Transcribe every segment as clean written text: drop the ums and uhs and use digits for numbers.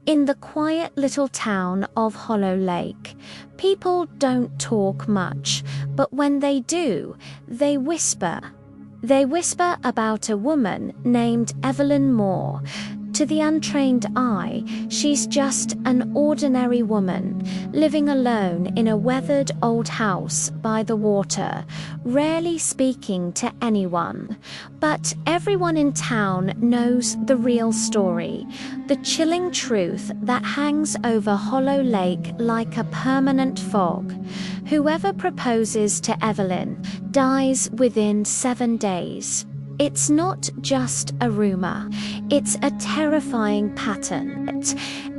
In the quiet little town of Hollow Lake, people don't talk much, but when they do, they whisper. They whisper about a woman named Evelyn Moore. To the untrained eye, she's just an ordinary woman, living alone in a weathered old house by the water, rarely speaking to anyone. But everyone in town knows the real story, the chilling truth that hangs over Hollow Lake like a permanent fog. Whoever proposes to Evelyn dies within 7 days. It's not just a rumor, it's a terrifying pattern.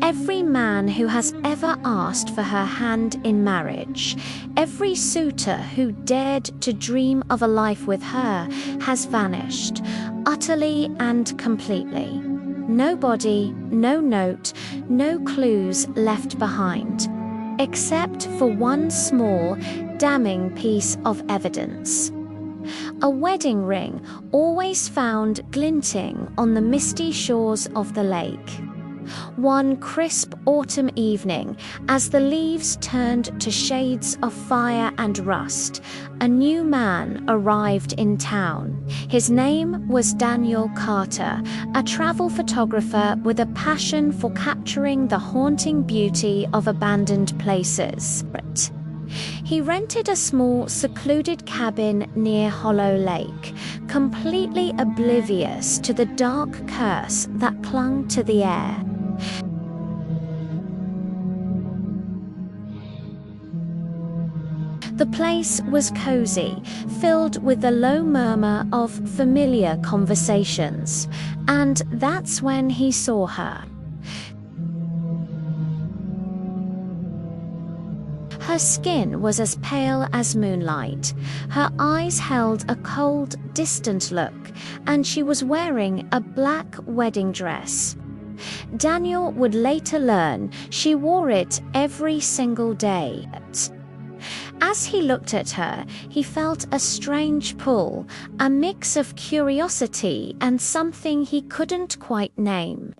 Every man who has ever asked for her hand in marriage, every suitor who dared to dream of a life with her, has vanished, utterly and completely. No body, no note, no clues left behind, except for one small, damning piece of evidence. A wedding ring always found glinting on the misty shores of the lake. One crisp autumn evening, as the leaves turned to shades of fire and rust, a new man arrived in town. His name was Daniel Carter, a travel photographer with a passion for capturing the haunting beauty of abandoned places. He rented a small, secluded cabin near Hollow Lake, completely oblivious to the dark curse that clung to the air. The place was cozy, filled with the low murmur of familiar conversations, and that's when he saw her. Her skin was as pale as moonlight, her eyes held a cold, distant look, and she was wearing a black wedding dress. Daniel would later learn she wore it every single day. As he looked at her, he felt a strange pull, a mix of curiosity and something he couldn't quite name.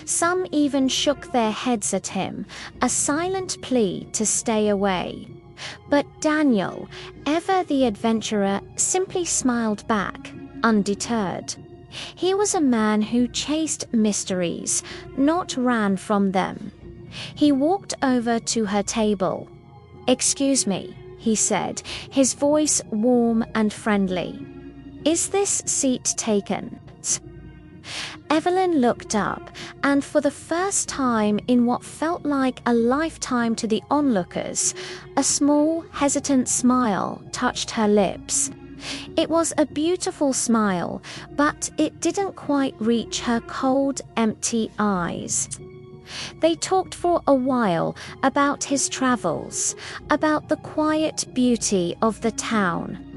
Some even shook their heads at him, a silent plea to stay away. But Daniel, ever the adventurer, simply smiled back, undeterred. He was a man who chased mysteries, not ran from them. He walked over to her table. "Excuse me," he said, his voice warm and friendly. "Is this seat taken?" Evelyn looked up, and for the first time in what felt like a lifetime to the onlookers, a small, hesitant smile touched her lips. It was a beautiful smile, but it didn't quite reach her cold, empty eyes. They talked for a while about his travels, about the quiet beauty of the town.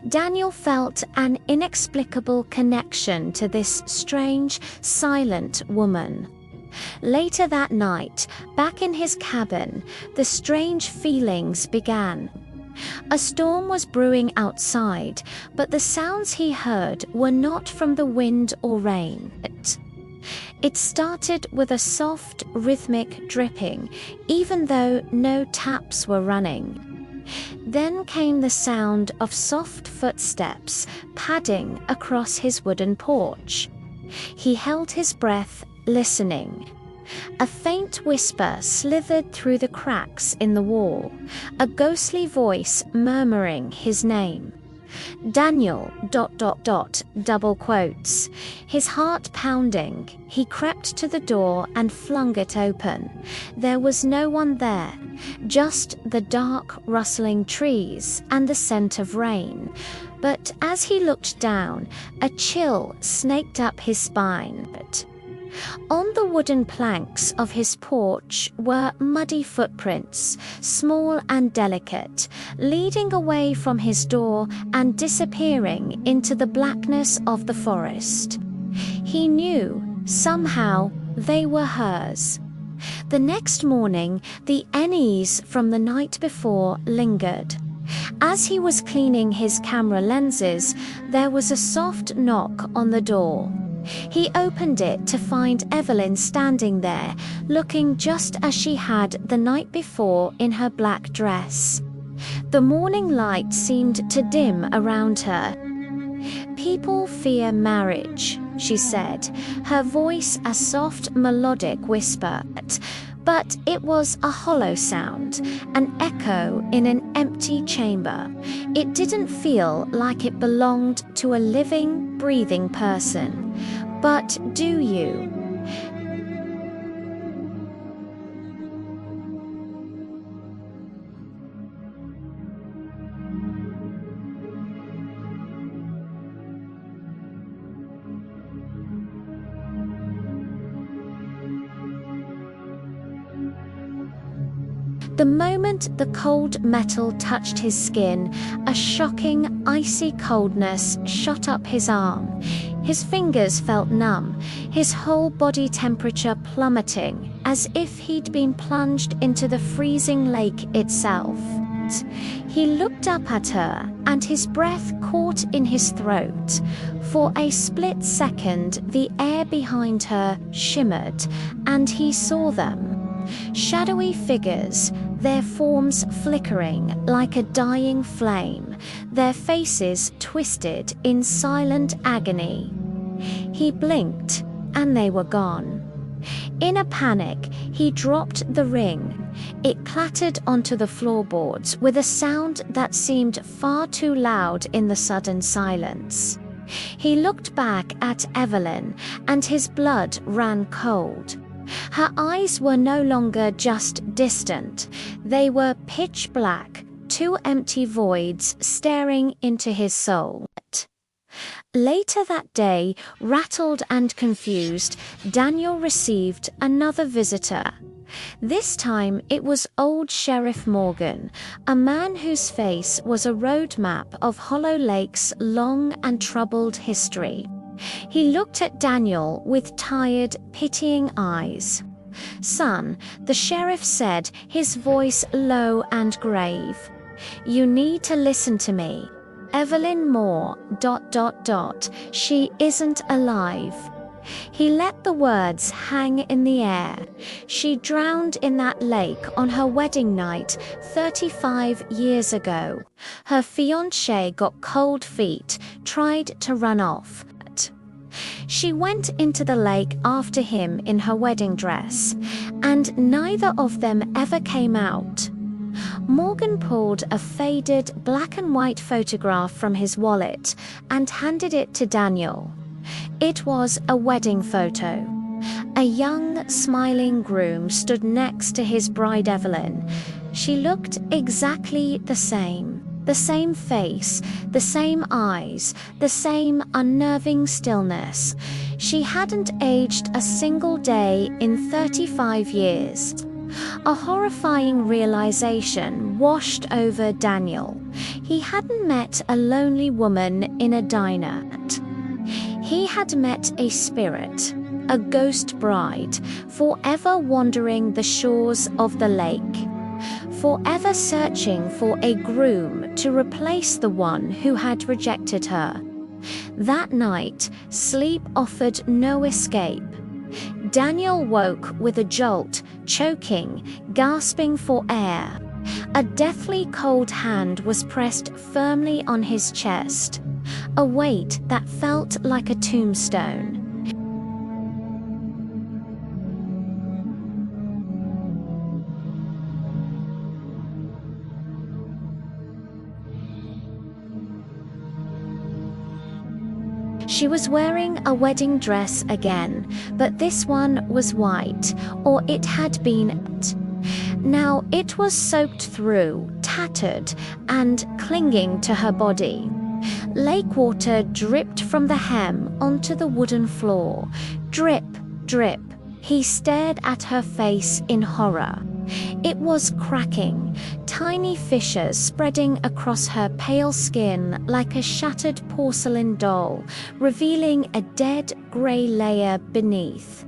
Daniel felt an inexplicable connection to this strange, silent woman. Later that night, back in his cabin, the strange feelings began. A storm was brewing outside, but the sounds he heard were not from the wind or rain. It started with a soft, rhythmic dripping, even though no taps were running. Then came the sound of soft footsteps padding across his wooden porch. He held his breath, listening. A faint whisper slithered through the cracks in the wall, a ghostly voice murmuring his name. "Daniel, ... double quotes." His heart pounding, he crept to the door and flung it open. There was no one there, just the dark, rustling trees and the scent of rain. But as he looked down, a chill snaked up his spine. On the wooden planks of his porch were muddy footprints, small and delicate, leading away from his door and disappearing into the blackness of the forest. He knew, somehow, they were hers. The next morning, the unease from the night before lingered. As he was cleaning his camera lenses, there was a soft knock on the door. He opened it to find Evelyn standing there, looking just as she had the night before in her black dress. The morning light seemed to dim around her. "People fear marriage," she said, her voice a soft melodic whisper, but it was a hollow sound, an echo in an empty chamber. It didn't feel like it belonged to a living, breathing person. But do you? The moment the cold metal touched his skin, a shocking, icy coldness shot up his arm. His fingers felt numb, his whole body temperature plummeting, as if he'd been plunged into the freezing lake itself. He looked up at her, and his breath caught in his throat. For a split second, the air behind her shimmered, and he saw them. Shadowy figures, their forms flickering like a dying flame, their faces twisted in silent agony. He blinked, and they were gone. In a panic, he dropped the ring. It clattered onto the floorboards with a sound that seemed far too loud in the sudden silence. He looked back at Evelyn, and his blood ran cold. Her eyes were no longer just distant, they were pitch black, two empty voids staring into his soul. Later that day, rattled and confused, Daniel received another visitor. This time it was old Sheriff Morgan, a man whose face was a roadmap of Hollow Lake's long and troubled history. He looked at Daniel with tired, pitying eyes. "Son," the sheriff said, his voice low and grave, "you need to listen to me. Evelyn Moore, ... she isn't alive." He let the words hang in the air. She drowned in that lake on her wedding night 35 years ago. Her fiancé got cold feet, tried to run off. She went into the lake after him in her wedding dress, and neither of them ever came out. Morgan pulled a faded black and white photograph from his wallet and handed it to Daniel. It was a wedding photo. A young, smiling groom stood next to his bride Evelyn. She looked exactly the same. The same face, the same eyes, the same unnerving stillness. She hadn't aged a single day in 35 years. A horrifying realization washed over Daniel. He hadn't met a lonely woman in a diner. He had met a spirit, a ghost bride, forever wandering the shores of the lake. Forever searching for a groom to replace the one who had rejected her. That night, sleep offered no escape. Daniel woke with a jolt, choking, gasping for air. A deathly cold hand was pressed firmly on his chest, a weight that felt like a tombstone. She was wearing a wedding dress again, but this one was white, or it had been. Now it was soaked through, tattered, and clinging to her body. Lake water dripped from the hem onto the wooden floor. Drip, drip. He stared at her face in horror. It was cracking, tiny fissures spreading across her pale skin like a shattered porcelain doll, revealing a dead grey layer beneath.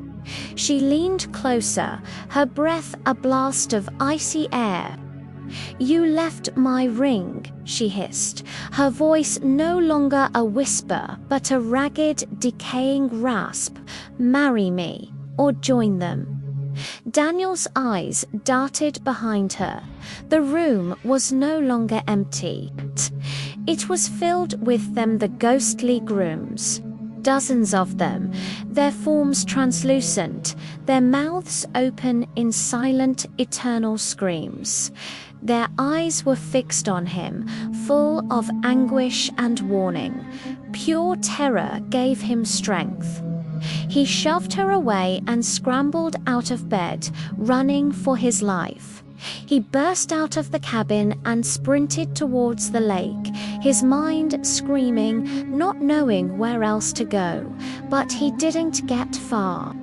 She leaned closer, her breath a blast of icy air. "You left my ring," she hissed, her voice no longer a whisper but a ragged, decaying rasp. "Marry me, or join them." Daniel's eyes darted behind her. The room was no longer empty. It was filled with them, the ghostly grooms. Dozens of them, their forms translucent, their mouths open in silent, eternal screams. Their eyes were fixed on him, full of anguish and warning. Pure terror gave him strength. He shoved her away and scrambled out of bed, running for his life. He burst out of the cabin and sprinted towards the lake, his mind screaming, not knowing where else to go. But he didn't get far.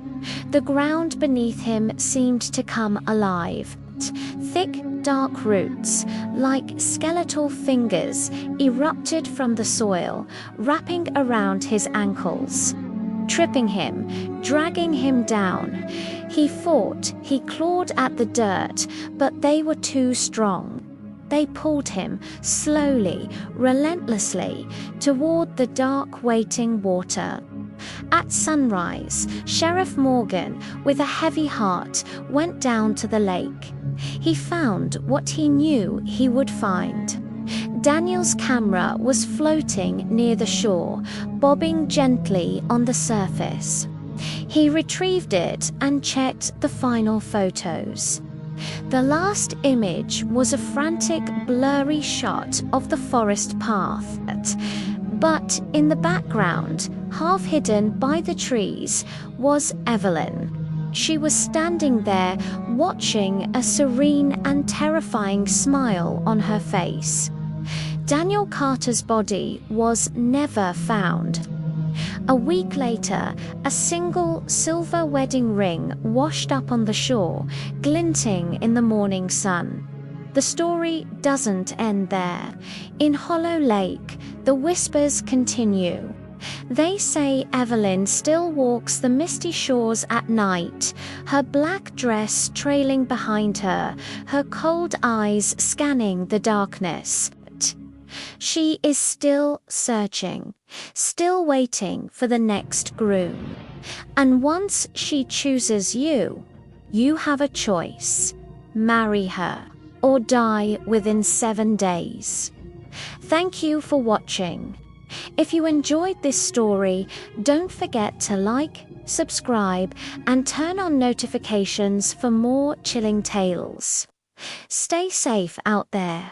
The ground beneath him seemed to come alive. Thick, dark roots, like skeletal fingers, erupted from the soil, wrapping around his ankles, tripping him, dragging him down. He fought, he clawed at the dirt, but they were too strong. They pulled him, slowly, relentlessly, toward the dark, waiting water. At sunrise, Sheriff Morgan, with a heavy heart, went down to the lake. He found what he knew he would find. Daniel's camera was floating near the shore, bobbing gently on the surface. He retrieved it and checked the final photos. The last image was a frantic, blurry shot of the forest path. But in the background, half hidden by the trees, was Evelyn. She was standing there, watching, a serene and terrifying smile on her face. Daniel Carter's body was never found. A week later, a single silver wedding ring washed up on the shore, glinting in the morning sun. The story doesn't end there. In Hollow Lake, the whispers continue. They say Evelyn still walks the misty shores at night, her black dress trailing behind her, her cold eyes scanning the darkness. She is still searching, still waiting for the next groom. And once she chooses you, you have a choice. Marry her, or die within 7 days. Thank you for watching. If you enjoyed this story, don't forget to like, subscribe, and turn on notifications for more chilling tales. Stay safe out there.